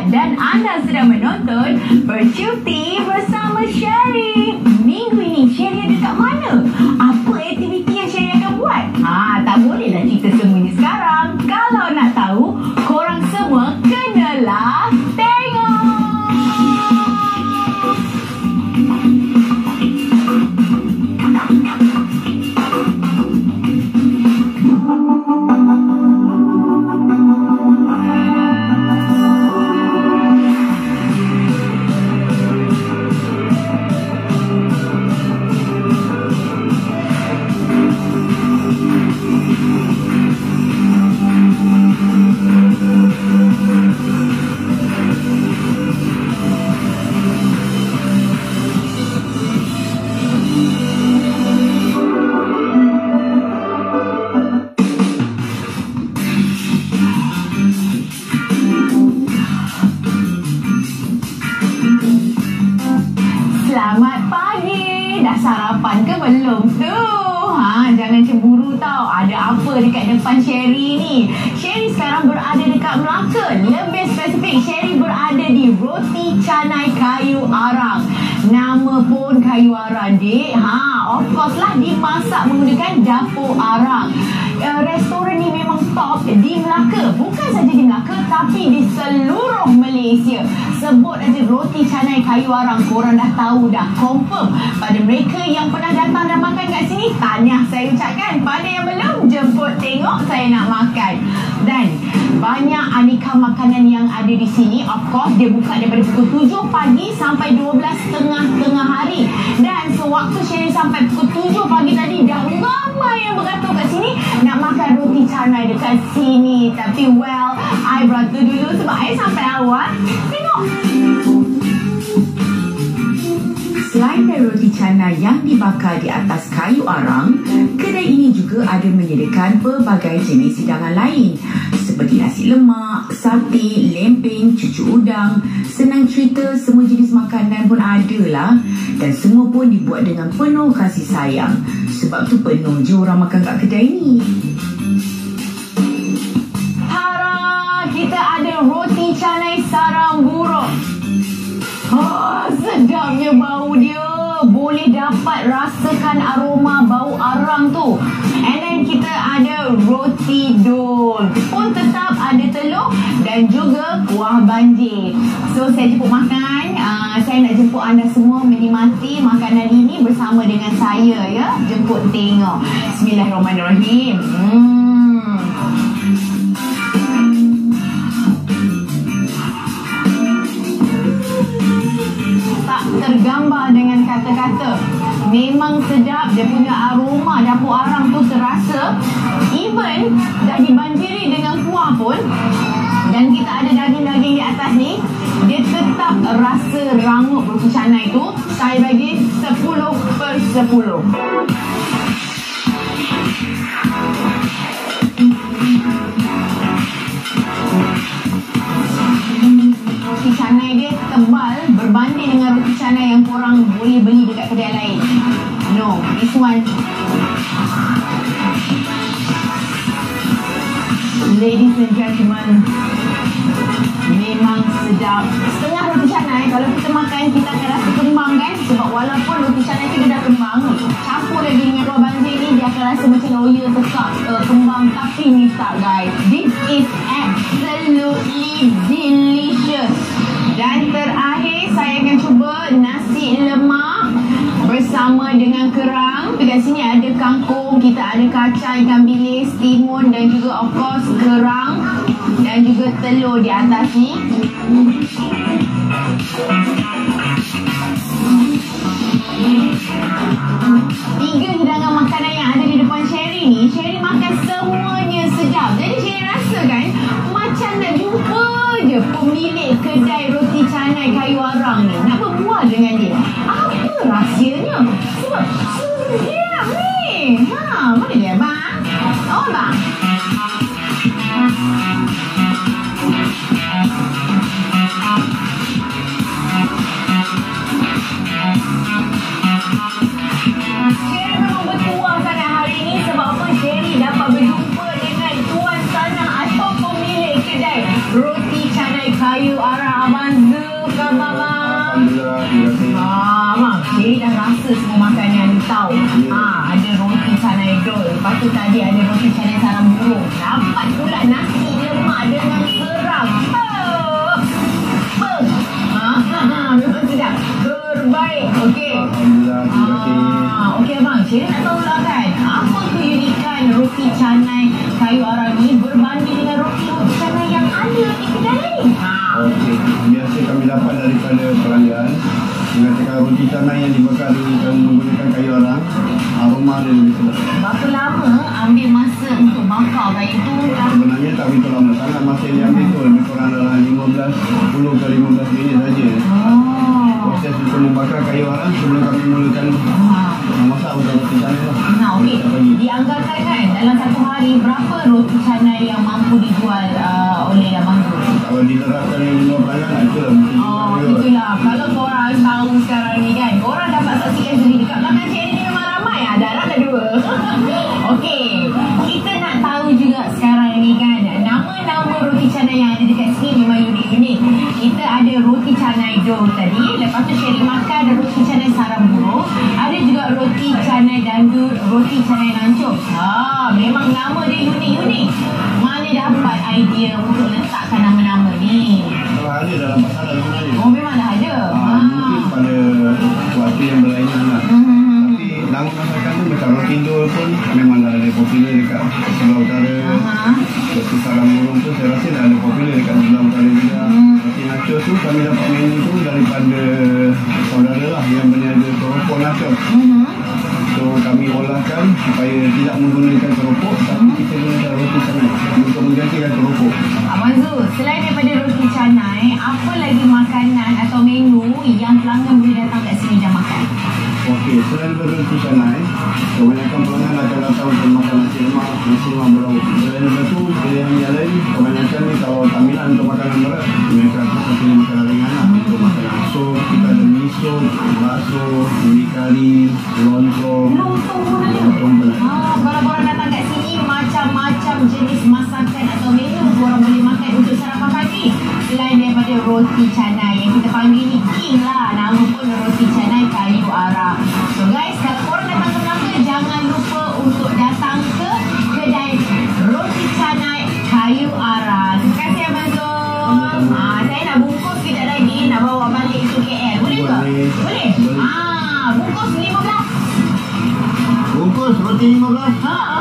Dan anda sedang menonton Bercuti bersama Sherry. Minggu ini Sherry ada kat mana? Apa aktiviti yang Sherry akan buat? Tak bolehlah cerita semuanya sekarang. Kalau nak tahu, korang semua kenalah tengok. Selamat pagi. Dah sarapan ke belum tu? Jangan cemburu tau. Ada apa dekat depan Sherry ni? Sherry sekarang berada dekat Melaka. Lebih spesifik, Sherry berada di Roti Canai Kayu Arang. Nama pun kayu arang, dek. Of course lah, dimasak menggunakan dapur arang. Restoran ni memang top di Melaka. Bukan saja di Melaka, tapi di seluruh Malaysia. Sebut aja Roti Canai Kayu Arang, korang dah tahu dah, confirm. Pada mereka yang pernah datang dan makan kat sini, tahniah saya ucapkan. Pada yang belum, jemput tengok saya nak makan. Dan banyak aneka makanan yang ada di sini. Of course, dia buka daripada pukul 7 pagi sampai 12 tengah hari. Dan sewaktu Sherry sampai pukul 7 pagi tadi, dah ramai yang beratur kat sini nak makan roti canai dekat sini. Tapi well, I beratur dulu sebab I sampai awal. Tengok. Selain dari roti canai yang dibakar di atas kayu arang, kedai ini juga ada menyediakan pelbagai jenis hidangan lain seperti nasi lemak, sate, lempeng, cucuk udang. Senang cerita, semua jenis makanan pun ada lah. Dan semua pun dibuat dengan penuh kasih sayang. Sebab tu penuh je orang makan kat kedai ni. Tara, kita ada roti canai sarang burung. Sedapnya bau dia. Boleh dapat rasakan aroma bau arang tu. And then kita ada roti dol. Pun tetap ada telur dan juga kuah banjir. So saya jemput makan. Saya nak jemput anda semua menikmati makanan ini bersama dengan saya, ya. Jemput tengok. Bismillahirrahmanirrahim. Tak tergambar dengan kata-kata. Memang sedap. Dia punya aroma dapur arang tu terasa. Even dah dibanjiri dengan kuah pun, dan kita ada daging-daging di atas ni, dia tetap rasa rangup roti canai tu. Saya bagi 10/10. Roti canai dia tebal berbanding dengan roti canai yang korang boleh beli dekat kedai lain. No, this one, ladies and gentlemen, memang sedap. Setengah roti canai kalau kita makan, kita akan rasa kembang kan. Sebab walaupun roti canai tu dia dah kembang, campur lagi dengan kuah banjir ni, dia akan rasa macam loyal tekak kembang. Tapi ni tak, guys. This is absolutely delicious. Dan terakhir, saya akan cuba nasi lemak bersama dengan kerang. Dekat sini ada kangkung, kita ada kacang, ikan bilis, timun dan juga of course kerang dan juga telur di atas ni. Tiga hidangan makanan yang ada di depan Sherry ni, Sherry makan semuanya sedap. Jadi Sherry rasa kan macam nak jumpa je pemilik kedai roti canai kayu arang ni, nak berbual dengan dia. Apa rahsianya? Sebab sedap ni. Mana dia, bang? Oh, bang. terima kasih. Mak, Sherry dah rasa semua makanan yang you tahu. Ada roti canai dol. Lepas tu tadi ada roti canai sarang burung. Dapat pula nasi lemak dengan kerang. Memang sedap. Terbaik. Okey. Alhamdulillah, terima kasih. Okey abang, Sherry nak tahu lah kan, apa keunikan roti canai kayu arang ni berbanding dengan roti-roti canai yang ada di kedai lain? Okey, biasa kami dapat daripada pelanggan mengatakan roti canai yang dibakari dan menggunakan kayu arang, aroma dia lebih sedap. Berapa lama ambil masa untuk bakar kayu tu? Sebenarnya tak begitu lama sangat, masa yang diambil tu lebih kurang dalam 10 ke 15 minit saja. Proses untuk membakar kayu arang sebelum kami mulakan memasak untuk roti canai lah. Okey. Dianggarkan kan dalam satu hari berapa roti canai yang mampu dijual oleh abang tu? Kalau diterapkan dengan jumlah pelanggan, itulah mungkin. Itulah. Kalau korang tahu sekarang ni kan, korang dapat saksikan sendiri dekat belakang Sherry ni memang ramai. Darah dah 2. Okey. Kita nak tahu juga sekarang ni kan, nama-nama roti canai yang ada dekat sini memang unik-unik. Kita ada roti canai dough tadi. Lepas tu Sherry makan ada roti canai sarang burung. Ada juga roti canai dandut, roti canai lancung. Memang nama dia unik-unik. Mana dapat idea untuk letakkan nama-nama ni? Kalau ada dalam pasaran sebenarnya. Memang dah ada. Mungkin pada waktu yang berlainan lah. Tapi nama masakan tu macam roti dol pun memang dah ada popular dekat sebelah utara. Roti sarang burung tu saya rasa dah ada popular dekat sebelah utara juga. Roti nachos tu kami dapat menu tu daripada saudara lah yang berniaga keropok nachos. So kami olahkan supaya tidak menggunakan keropok, tapi kita gunakan roti canai untuk menggantikan keropok. Abang Zul, selain daripada roti canai, apa lagi makanan atau menu yang pelanggan boleh datang kat sini dan makan? Okey, selain daripada roti canai, kebanyakan pelanggan akan datang untuk makan nasi lemak berlauk. Selain daripada tu, pilihan yang lain, kebanyakan ni kalau tamilan untuk makanan berat, mereka akan pilih makanan ringan lah. Untuk makanan sup, kita ada miso, bakso, ubi kari, lontong pun. Kalau korang datang kat sini, macam-macam jenis masakan atau menu korang boleh makan untuk sarapan pagi. Selain daripada roti canai yang kita panggil ni king lah, nama pun roti canai kayu arang. So guys, kalau korang datang ke Melaka, jangan lupa untuk datang ke kedai roti canai kayu arang. Terima kasih Abang Zul. Saya nak bungkus sekejap lagi, nak bawa balik ke KL. Boleh ke? Boleh? Bungkus 15. Bungkus roti 15.